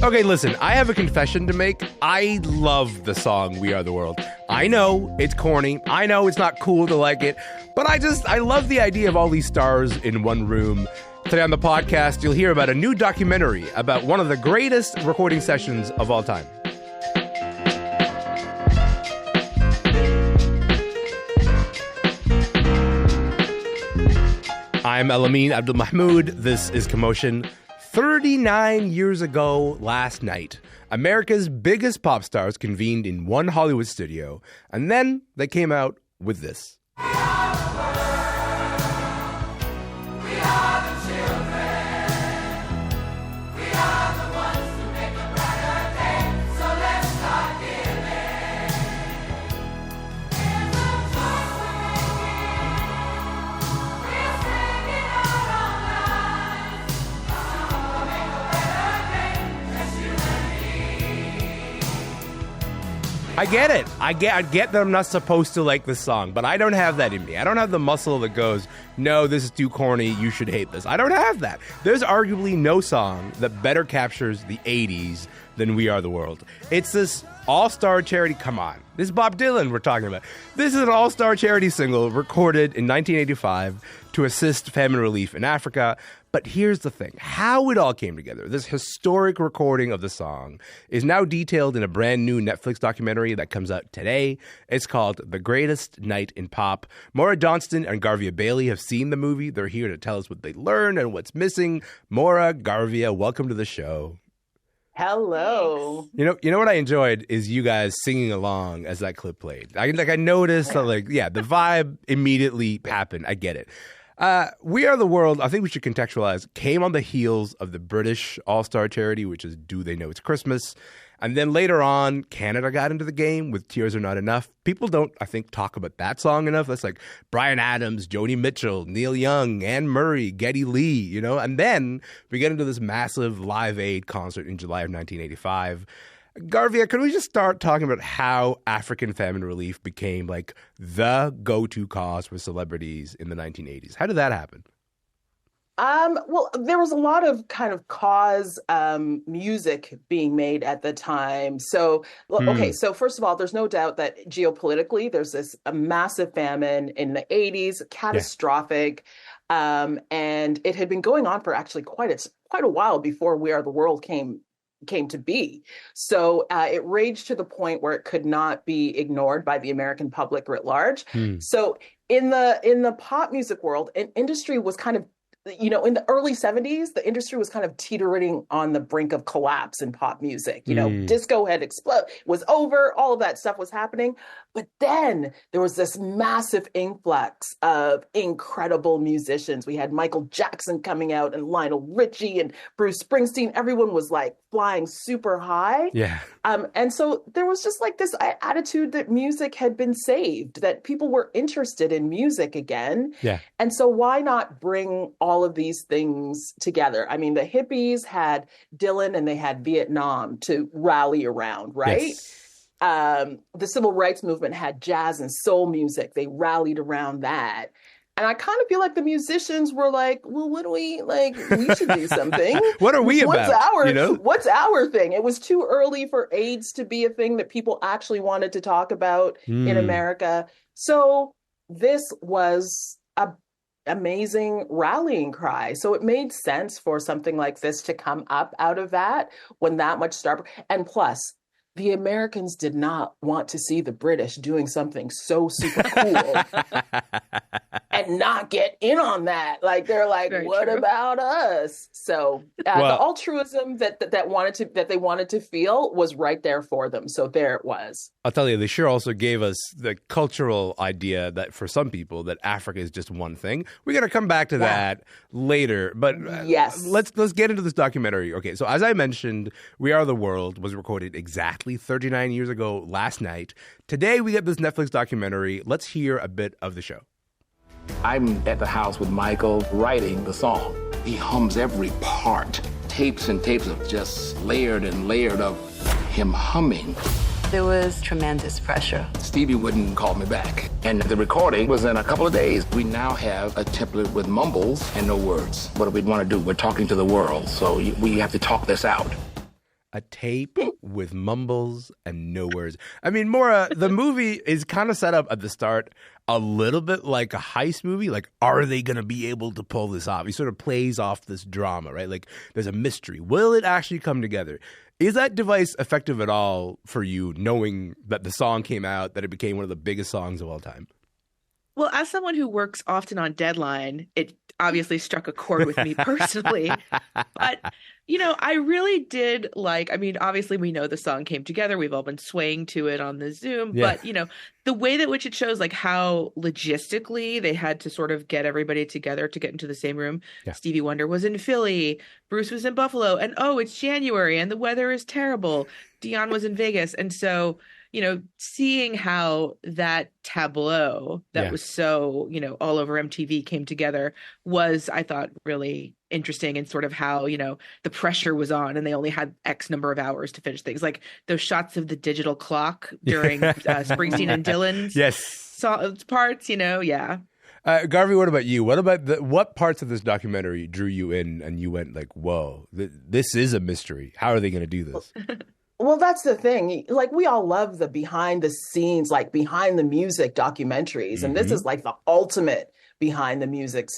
Okay, listen, I have a confession to make. I love the song We Are the World. I know it's corny. I know it's not cool to like it. But I love the idea of all these stars in one room. Today on the podcast, you'll hear about a new documentary about one of the greatest recording sessions of all time. I'm Elamin Abdelmahmoud. This is Commotion. 39 years ago last night, America's biggest pop stars convened in one Hollywood studio, and then they came out with this. I get it. I get that I'm not supposed to like this song, but I don't have that in me. I don't have the muscle that goes, no, this is too corny, you should hate this. I don't have that. There's arguably no song that better captures the 80s than We Are the World. It's this all-star charity, come on. This is Bob Dylan we're talking about. This is an all-star charity single recorded in 1985 to assist famine relief in Africa. But here's the thing, how it all came together. This historic recording of the song is now detailed in a brand new Netflix documentary that comes out today. It's called The Greatest Night in Pop. Maura Johnston and Garvia Bailey have seen the movie. They're here to tell us what they learned and what's missing. Maura, Garvia, welcome to the show. Hello. You know what I enjoyed is you guys singing along as that clip played. I noticed that the vibe immediately happened. I get it. We Are the World, I think we should contextualize, came on the heels of the British All-Star charity, which is Do They Know It's Christmas? And then later on, Canada got into the game with Tears Are Not Enough. People don't, I think, talk about that song enough. That's like Bryan Adams, Joni Mitchell, Neil Young, Anne Murray, Geddy Lee, And then we get into this massive Live Aid concert in July of 1985. Garvia, can we just start talking about how African famine relief became like the go-to cause for celebrities in the 1980s? How did that happen? Well, there was a lot of kind of cause music being made at the time. So, okay, so first of all, there's no doubt that geopolitically, there's a massive famine in the 80s, catastrophic, and it had been going on for actually quite a while before We Are the World came to be. So it raged to the point where it could not be ignored by the American public writ large. So in the pop music world, an industry was kind of, in the early 70s, the industry was kind of teetering on the brink of collapse in pop music. Disco had exploded, was over, all of that stuff was happening. But then there was this massive influx of incredible musicians. We had Michael Jackson coming out and Lionel Richie and Bruce Springsteen. Everyone was like flying super high. Yeah. And so there was just like this attitude that music had been saved, that people were interested in music again. Yeah. And so why not bring all of these things together? I mean, the hippies had Dylan and they had Vietnam to rally around, right? Yes. The civil rights movement had jazz and soul music. They rallied around that. And I kind of feel like the musicians were like, well, what do we should do something. What are we about? What's our thing? It was too early for AIDS to be a thing that people actually wanted to talk about in America. So this was an amazing rallying cry. So it made sense for something like this to come up out of that when that much star. And plus, the Americans did not want to see the British doing something so super cool and not get in on that. Like, they're like, what about us? So the altruism that they wanted to feel was right there for them. So there it was. I'll tell you, they sure also gave us the cultural idea that for some people that Africa is just one thing. We're going to come back to that later. But yes, let's get into this documentary. Okay, so as I mentioned, We Are the World was recorded exactly 39 years ago last night. Today we get this Netflix documentary. Let's hear a bit of the show. I'm at the house with Michael writing the song. He hums every part. Tapes and tapes of just layered and layered of him humming. There was tremendous pressure. Stevie wouldn't call me back. And the recording was in a couple of days. We now have a template with mumbles and no words. What do we want to do? We're talking to the world, so we have to talk this out. A tape with mumbles and no words. I mean, Maura, the movie is kind of set up at the start a little bit like a heist movie. Like, are they going to be able to pull this off? He sort of plays off this drama, right? Like, there's a mystery. Will it actually come together? Is that device effective at all for you, knowing that the song came out, that it became one of the biggest songs of all time? Well, as someone who works often on deadline, it obviously struck a chord with me personally. But, I really did obviously we know the song came together. We've all been swaying to it on the Zoom. Yeah. But, the way that which it shows like how logistically they had to sort of get everybody together to get into the same room. Yeah. Stevie Wonder was in Philly. Bruce was in Buffalo. And, it's January and the weather is terrible. Dion was in Vegas. And so seeing how that tableau that was so, all over MTV came together was, I thought, really interesting, and sort of how, the pressure was on and they only had X number of hours to finish things. Like those shots of the digital clock during Springsteen and Dylan's parts, yeah. Garvey, what about you? What about what parts of this documentary drew you in and you went like, whoa, this is a mystery. How are they going to do this? Well, that's the thing. Like, we all love the behind the scenes, like behind the music documentaries. And this is like the ultimate behind the music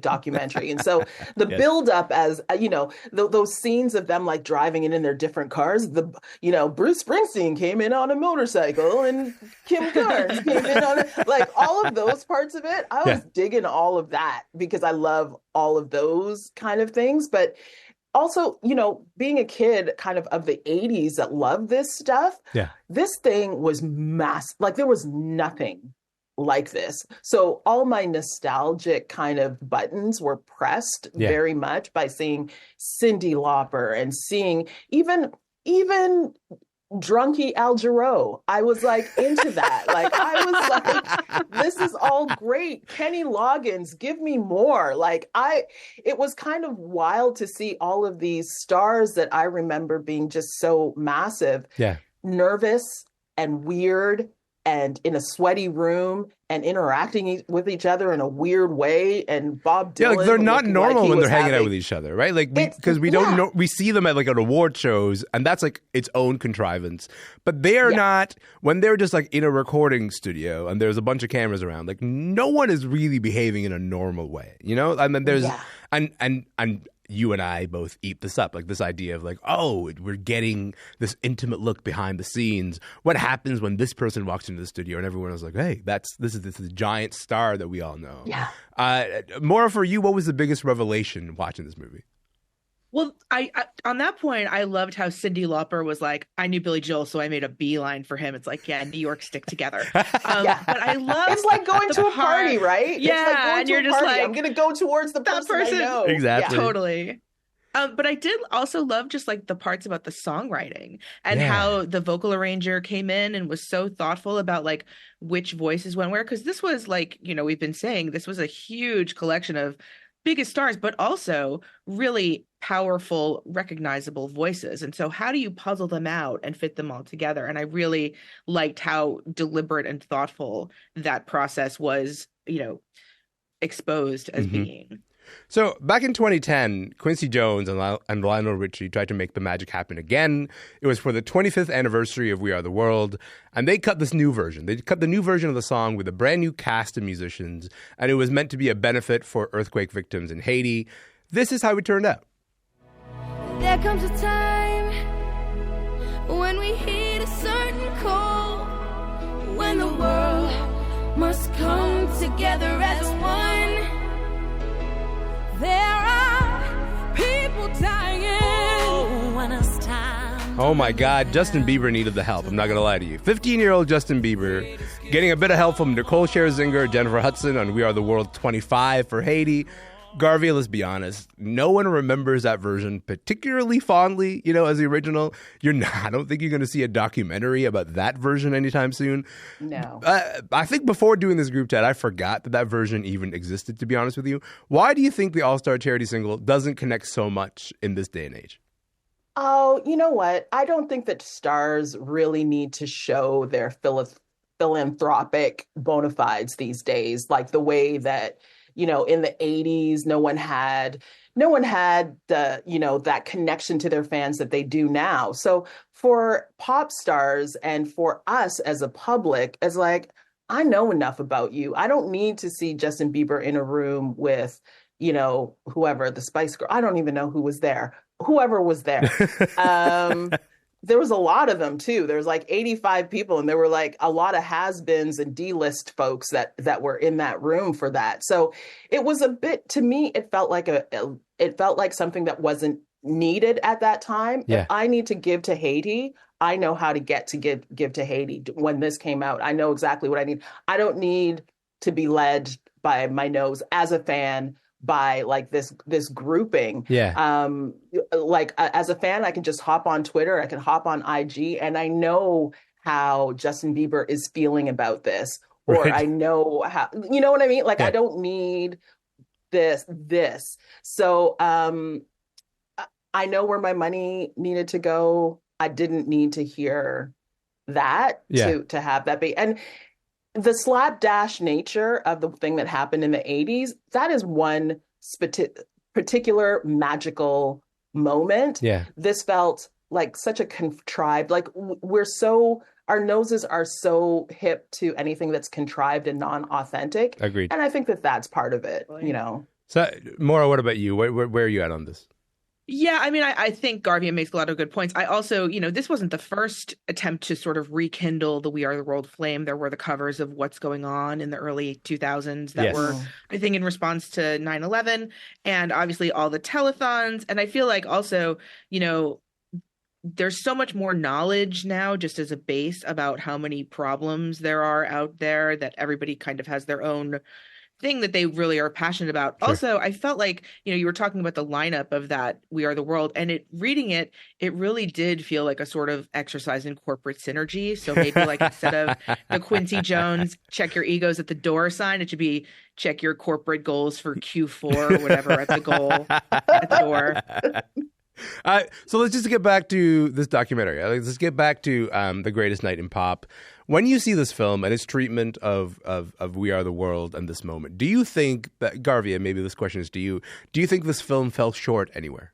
documentary. And so the build up as, those scenes of them like driving in their different cars, Bruce Springsteen came in on a motorcycle and Kim Carnes came in on like all of those parts of it. I was digging all of that because I love all of those kind of things. But also, being a kid kind of the 80s that loved this stuff, this thing was massive. Like, there was nothing like this. So all my nostalgic kind of buttons were pressed very much by seeing Cyndi Lauper and seeing even drunky Al Jarreau. I was like into that. Like, I was like, this is all great. Kenny Loggins, give me more. Like, it was kind of wild to see all of these stars that I remember being just so massive, nervous and weird and in a sweaty room and interacting with each other in a weird way. And Bob Dylan, like they're not normal when they're hanging out with each other, right? Like, because we don't know, we see them at like at award shows, and that's like its own contrivance. But they are not, when they're just like in a recording studio and there's a bunch of cameras around, like no one is really behaving in a normal way, And then there's and you and I both eat this up, like this idea of like, oh, we're getting this intimate look behind the scenes. What happens when this person walks into the studio and everyone is like, hey, this is a giant star that we all know. Yeah. Maura, for you, what was the biggest revelation watching this movie? Well, I on that point, I loved how Cyndi Lauper was like, I knew Billy Joel, so I made a beeline for him. It's like, New York, stick together. But I love it's like going to a party, right? Yeah, it's like going and to you're a just party. like, I'm going to go towards the person I know. Exactly. Totally. But I did also love just like the parts about the songwriting and how the vocal arranger came in and was so thoughtful about like which voices went where. Because this was like, we've been saying this was a huge collection of biggest stars, but also really powerful, recognizable voices. And so how do you puzzle them out and fit them all together? And I really liked how deliberate and thoughtful that process was, exposed as being. So back in 2010, Quincy Jones and Lionel Richie tried to make the magic happen again. It was for the 25th anniversary of We Are the World, and they cut this new version. They cut the new version of the song with a brand new cast of musicians, and it was meant to be a benefit for earthquake victims in Haiti. This is how it turned out. There comes a time when we hit a certain call, when the world must come together as one. There are people dying when it's time. Oh my God, Justin Bieber needed the help. I'm not going to lie to you. 15-year-old Justin Bieber getting a bit of help from Nicole Scherzinger, Jennifer Hudson on We Are the World 25 for Haiti. Garvia, let's be honest, no one remembers that version particularly fondly, as the original. I don't think you're going to see a documentary about that version anytime soon. No. I think before doing this group chat, I forgot that version even existed, to be honest with you. Why do you think the All-Star charity single doesn't connect so much in this day and age? Oh, you know what? I don't think that stars really need to show their philanthropic bona fides these days, like the way that in the 80s, no one had the, that connection to their fans that they do now. So for pop stars and for us as a public, as like, I know enough about you. I don't need to see Justin Bieber in a room with, whoever, the Spice Girl. I don't even know who was there. Whoever was there. There was a lot of them too. There was like 85 people, and there were like a lot of has-beens and D-list folks that were in that room for that. So it was a bit, to me, it felt like something that wasn't needed at that time. Yeah. If I need to give to Haiti, I know how to give to Haiti. When this came out, I know exactly what I need. I don't need to be led by my nose as a fan by like this grouping. Yeah. As a fan, I can just hop on Twitter, I can hop on IG, and I know how Justin Bieber is feeling about this, or Right. I know how, you know what I mean? Like, Yeah. I don't need this. So I know where my money needed to go. I didn't need to hear that to have that be. And the slapdash nature of the thing that happened in the 80s, that is one particular magical moment. Yeah. This felt like such a contrived, like our noses are so hip to anything that's contrived and non-authentic. Agreed. And I think that that's part of it, So, Maura, what about you? Where are you at on this? Yeah, I mean, I think Garvia makes a lot of good points. I also, this wasn't the first attempt to sort of rekindle the We Are the World flame. There were the covers of What's Going On in the early 2000s that were, I think, in response to 9/11, and obviously all the telethons. And I feel like also, there's so much more knowledge now just as a base about how many problems there are out there, that everybody kind of has their own thing that they really are passionate about. Sure. Also, I felt like, you were talking about the lineup of that We Are the World, and reading it really did feel like a sort of exercise in corporate synergy. So maybe like instead of the Quincy Jones check your egos at the door sign, it should be check your corporate goals for Q4 or whatever at the door. So let's just get back to this documentary. Let's get back to The Greatest Night in Pop. When you see this film and its treatment of We Are the World and this moment, do you think that, Garvia, maybe this question is to you, do you think this film fell short anywhere?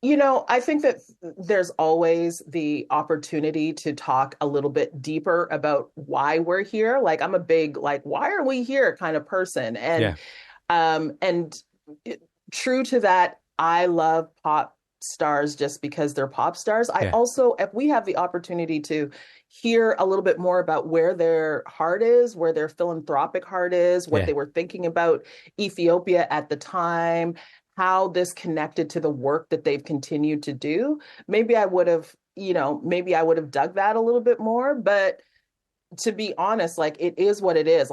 I think that there's always the opportunity to talk a little bit deeper about why we're here. Like, I'm a big, why are we here kind of person. And, true to that, I love pop stars just because they're pop stars. I also, if we have the opportunity to hear a little bit more about where their heart is, where their philanthropic heart is, what they were thinking about Ethiopia at the time, how this connected to the work that they've continued to do, maybe I would have dug that a little bit more. But to be honest, it is what it is.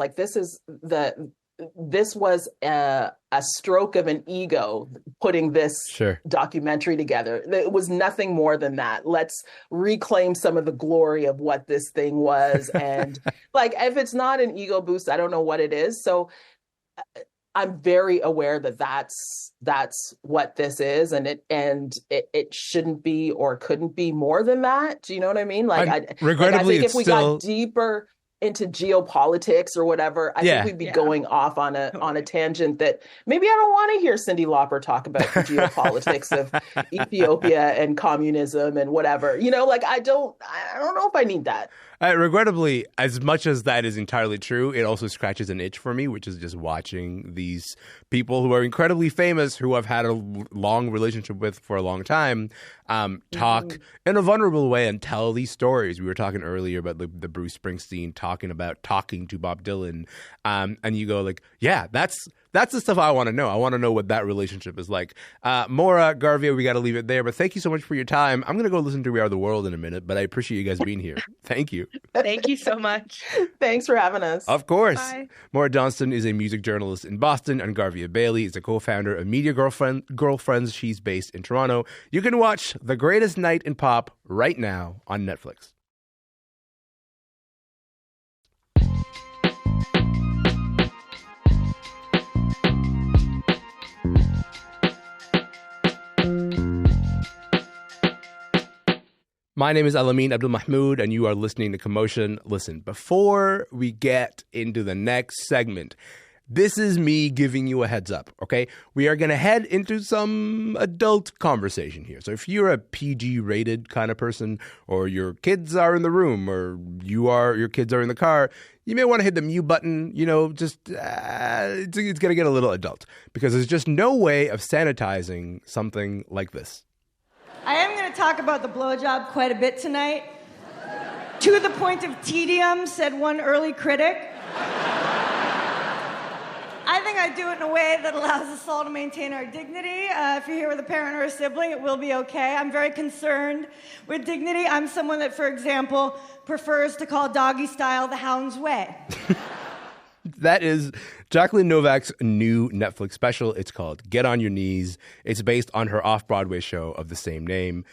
This was a stroke of an ego putting this documentary together. It was nothing more than that. Let's reclaim some of the glory of what this thing was. And if it's not an ego boost, I don't know what it is. So I'm very aware that that's what this is. And it shouldn't be or couldn't be more than that. Do you know what I mean? I think if we got deeper into geopolitics or whatever, I think we'd be going off on a tangent that maybe I don't want to hear Cyndi Lauper talk about the geopolitics of Ethiopia and communism and whatever. I don't know if I need that. Regrettably, as much as that is entirely true, it also scratches an itch for me, which is just watching these people who are incredibly famous, who I've had a long relationship with for a long time, talk in a vulnerable way and tell these stories. We were talking earlier about the Bruce Springsteen talking to Bob Dylan, and you go that's the stuff I want to know. I want to know what that relationship is like. Maura, Garvia, we got to leave it there. But thank you so much for your time. I'm going to go listen to We Are the World in a minute, but I appreciate you guys being here. Thank you. Thank you so much. Thanks for having us. Of course. Bye. Maura Johnston is a music journalist in Boston, and Garvia Bailey is a co-founder of Media Girlfriends. She's based in Toronto. You can watch The Greatest Night in Pop right now on Netflix. My name is Elamin Abdelmahmoud, and you are listening to Commotion. Listen, before we get into the next segment, This is me giving you a heads up, okay? We are going to head into some adult conversation here. So if you're a PG-rated kind of person, or your kids are in the room, or your kids are in the car, you may want to hit the mute button. It's going to get a little adult, because there's just no way of sanitizing something like this. I am going to talk about the blowjob quite a bit tonight. To the point of tedium, said one early critic. I think I do it in a way that allows us all to maintain our dignity. If you're here with a parent or a sibling, it will be okay. I'm very concerned with dignity. I'm someone that, for example, prefers to call doggy style the hound's way. That is Jacqueline Novak's new Netflix special. It's called Get on Your Knees. It's based on her off-Broadway show of the same name.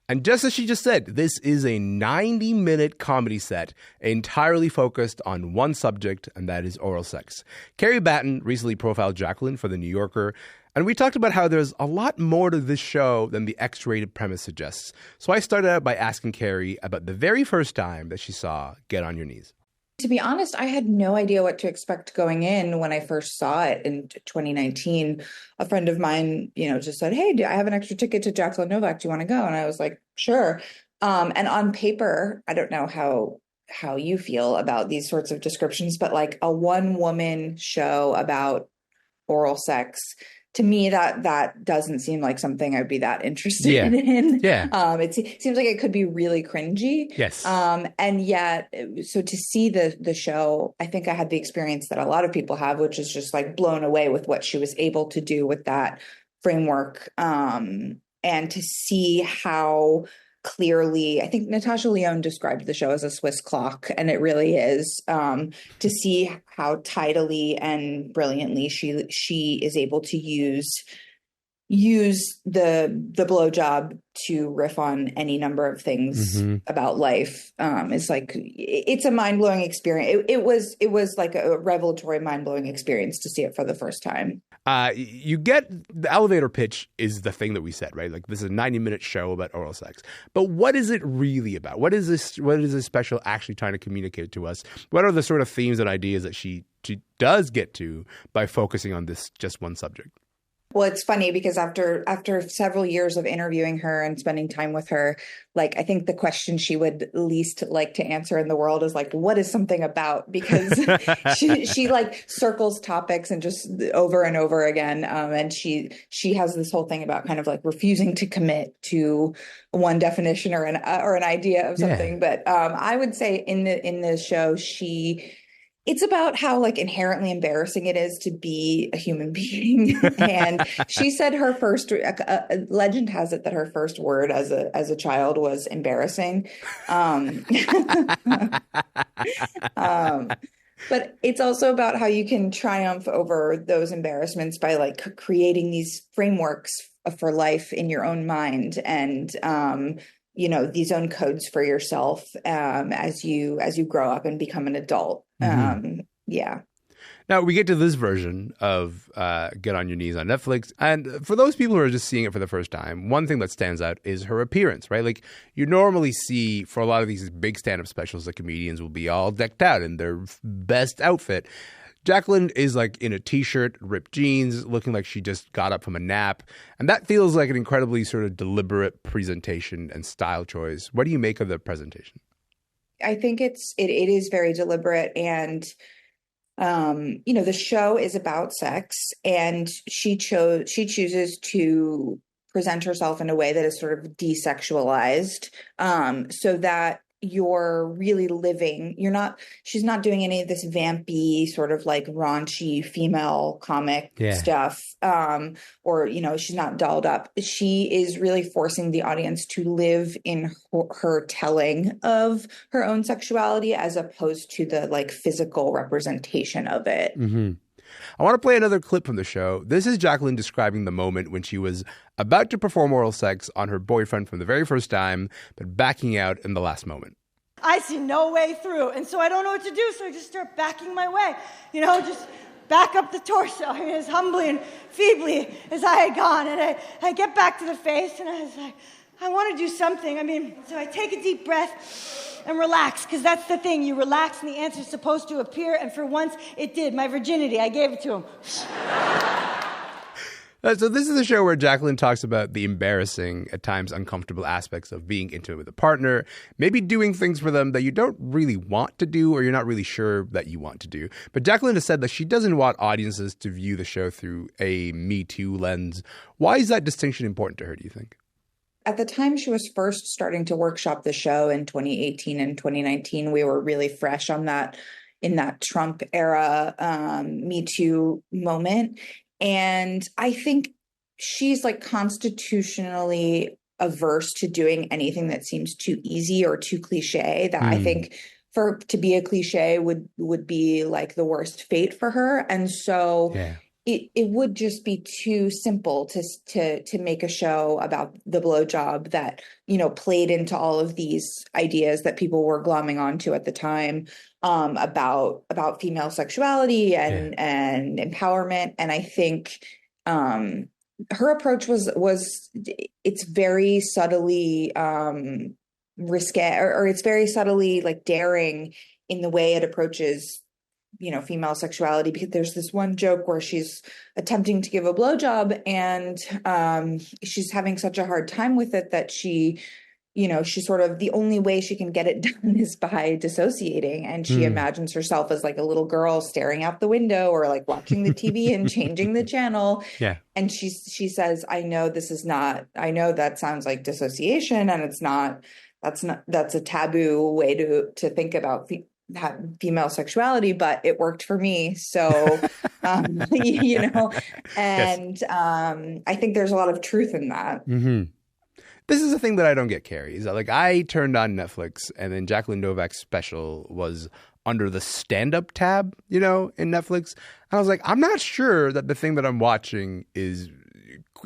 And just as she just said, this is a 90-minute comedy set entirely focused on one subject, and that is oral sex. Carrie Battan recently profiled Jacqueline for The New Yorker, and we talked about how there's a lot more to this show than the X-rated premise suggests. So I started out by asking Carrie about the very first time that she saw Get on Your Knees. To be honest, I had no idea what to expect going in when I first saw it in 2019. A friend of mine, just said, "Hey, I have an extra ticket to Jacqueline Novak. Do you want to go?" And I was like, "Sure." And on paper, I don't know how you feel about these sorts of descriptions, but like a one-woman show about oral sex, to me, that doesn't seem like something I'd be that interested in. Yeah. It seems like it could be really cringy. Yes. And yet, so to see the show, I think I had the experience that a lot of people have, which is just like blown away with what she was able to do with that framework. And to see how clearly, I think Natasha Lyonne described the show as a Swiss clock, and it really is. To see how tidily and brilliantly she is able to use the blowjob to riff on any number of things about life is like, it's a mind-blowing experience. It was like a revelatory, mind-blowing experience to see it for the first time. You get the elevator pitch is the thing that we said, right? Like, this is a 90-minute show about oral sex. But what is it really about? What is this special actually trying to communicate to us? What are the sort of themes and ideas that she does get to by focusing on this just one subject? Well, it's funny because after several years of interviewing her and spending time with her, like, I think the question she would least like to answer in the world is like, what is something about? Because she like circles topics and just over and over again. And she has this whole thing about kind of like refusing to commit to one definition or an idea of something. Yeah. But I would say in the show, it's about how like inherently embarrassing it is to be a human being. And she said her first legend has it that her first word as a child was embarrassing. But it's also about how you can triumph over those embarrassments by like creating these frameworks for life in your own mind, and these own codes for yourself as you grow up and become an adult. Yeah. Now we get to this version of Get on Your Knees on Netflix. And for those people who are just seeing it for the first time, one thing that stands out is her appearance, right? Like, you normally see for a lot of these big stand-up specials, the comedians will be all decked out in their best outfit. Jacqueline is like in a t-shirt, ripped jeans, looking like she just got up from a nap. And that feels like an incredibly sort of deliberate presentation and style choice. What do you make of the presentation? I think it is very deliberate, and the show is about sex, and she chooses to present herself in a way that is sort of desexualized, so that you're really living. She's not doing any of this vampy sort of like raunchy female comic stuff, or she's not dolled up. She is really forcing the audience to live in her telling of her own sexuality as opposed to the like physical representation of it. Mm-hmm. I want to play another clip from the show. This is Jacqueline describing the moment when she was about to perform oral sex on her boyfriend from the very first time, but backing out in the last moment. I see no way through, and so I don't know what to do, so I just start backing my way. Just back up the torso, as humbly and feebly as I had gone. And I get back to the face, and I was like, I want to do something. So I take a deep breath and relax, because that's the thing. You relax and the answer's supposed to appear, and for once it did. My virginity, I gave it to him. So this is a show where Jacqueline talks about the embarrassing, at times uncomfortable aspects of being intimate with a partner, maybe doing things for them that you don't really want to do or you're not really sure that you want to do. But Jacqueline has said that she doesn't want audiences to view the show through a Me Too lens. Why is that distinction important to her, do you think? At the time she was first starting to workshop the show in 2018 and 2019, we were really fresh on that, in that Trump era Me Too moment. And I think she's like constitutionally averse to doing anything that seems too easy or too cliche, that I think to be a cliche would be like the worst fate for her. And so it would just be too simple to make a show about the blowjob that, played into all of these ideas that people were glomming onto at the time, about female sexuality and empowerment. And I think her approach was it's very subtly risqué, or it's very subtly like daring in the way it approaches female sexuality, because there's this one joke where she's attempting to give a blowjob and she's having such a hard time with it that she sort of, the only way she can get it done is by dissociating. And she imagines herself as like a little girl staring out the window or like watching the TV and changing the channel. Yeah. And she says, I know that sounds like dissociation, and that's a taboo way to think about female sexuality, but it worked for me. So, and I think there's a lot of truth in that. Mm-hmm. This is a thing that I don't get, Carrie. Is that, like, I turned on Netflix and then Jacqueline Novak's special was under the stand-up tab, in Netflix. And I was like, I'm not sure that the thing that I'm watching is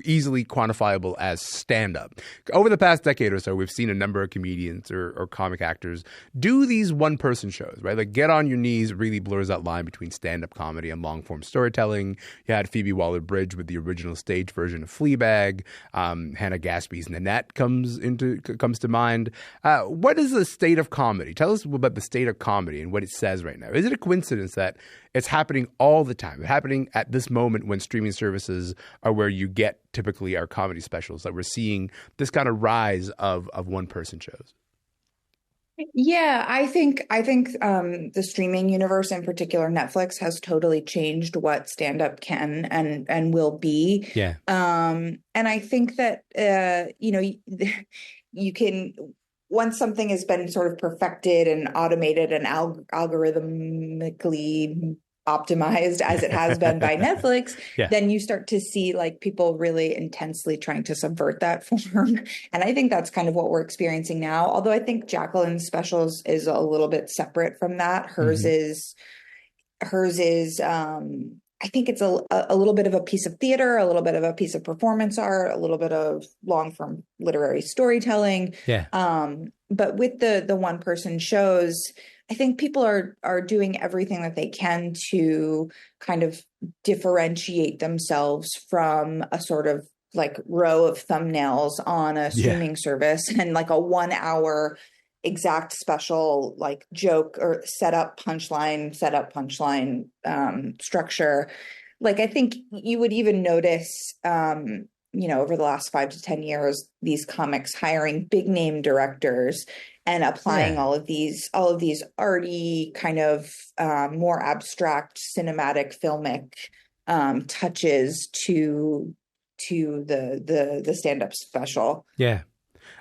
easily quantifiable as stand-up. Over the past decade or so, we've seen a number of comedians or comic actors do these one-person shows, right? Like Get on Your Knees really blurs that line between stand-up comedy and long-form storytelling. You had Phoebe Waller-Bridge with the original stage version of Fleabag. Hannah Gadsby's Nanette comes to mind. What is the state of comedy? Tell us about the state of comedy and what it says right now. Is it a coincidence that it's happening all the time? It's happening at this moment when streaming services are where you get typically our comedy specials, that we're seeing this kind of rise of one-person shows. Yeah, I think the streaming universe, in particular Netflix, has totally changed what stand-up can and will be. Yeah. And I think that you can, once something has been sort of perfected and automated and algorithmically optimized as it has been by Netflix, then you start to see like people really intensely trying to subvert that form. And I think that's kind of what we're experiencing now. Although I think Jacqueline's specials is a little bit separate from that. Hers is I think it's a little bit of a piece of theater, a little bit of a piece of performance art, a little bit of long-form literary storytelling. Yeah. But with the one-person shows, I think people are doing everything that they can to kind of differentiate themselves from a sort of like row of thumbnails on a streaming service, and like a 1 hour exact special like joke or setup punchline structure. Like I think you would even notice over the last 5 to 10 years, these comics hiring big name directors and applying all of these arty kind of more abstract cinematic filmic touches to the stand-up special. Yeah.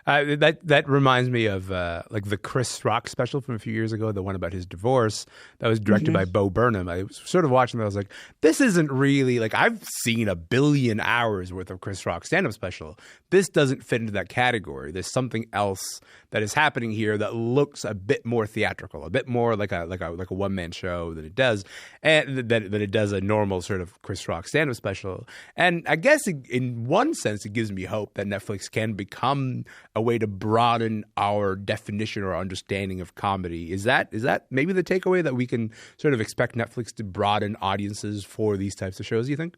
That reminds me of like the Chris Rock special from a few years ago, the one about his divorce that was directed by Bo Burnham. I was sort of watching that. I was like, this isn't really like, I've seen 1 billion hours worth of Chris Rock stand-up special. This doesn't fit into that category. There's something else that is happening here that looks a bit more theatrical, a bit more like a one-man show than it does, and that it does a normal sort of Chris Rock stand-up special. And I guess in one sense, it gives me hope that Netflix can become a way to broaden our definition or understanding of comedy. Is that maybe the takeaway, that we can sort of expect Netflix to broaden audiences for these types of shows, you think?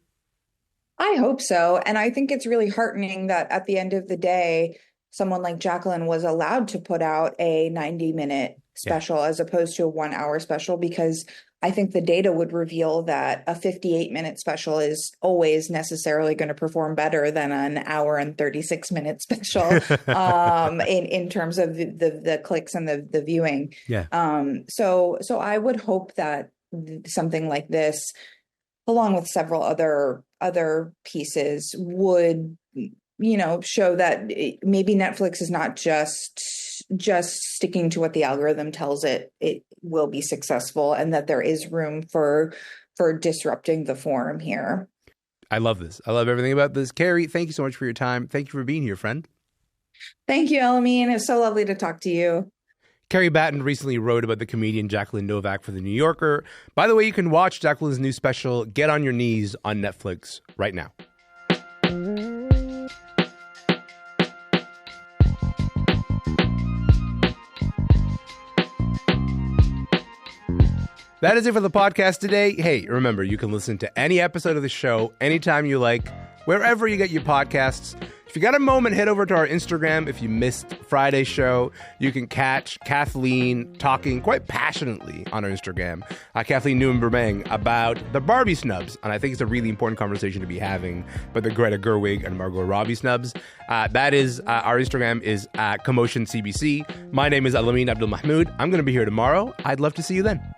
I hope so. And I think it's really heartening that at the end of the day, someone like Jacqueline was allowed to put out a 90-minute special as opposed to a 1-hour special, because I think the data would reveal that a 58-minute special is always necessarily going to perform better than an hour and 36-minute special in terms of the clicks and the viewing. So I would hope that something like this, along with several other pieces, would, you know, show that maybe Netflix is not just sticking to what the algorithm tells it will be successful, and that there is room for disrupting the form here. I love this. I love everything about this. Carrie, thank you so much for your time. Thank you for being here, friend. Thank you, Elamin. It's so lovely to talk to you. Carrie Battan recently wrote about the comedian Jacqueline Novak for The New Yorker. By the way, you can watch Jacqueline's new special, Get on Your Knees, on Netflix right now. That is it for the podcast today. Hey, remember, you can listen to any episode of the show anytime you like, wherever you get your podcasts. If you got a moment, head over to our Instagram. If you missed Friday's show, you can catch Kathleen talking quite passionately on our Instagram, Kathleen Newman-Burmang, about the Barbie snubs. And I think it's a really important conversation to be having about the Greta Gerwig and Margot Robbie snubs. That is, our Instagram is Commotion CBC. My name is Elamin Abdelmahmoud. I'm going to be here tomorrow. I'd love to see you then.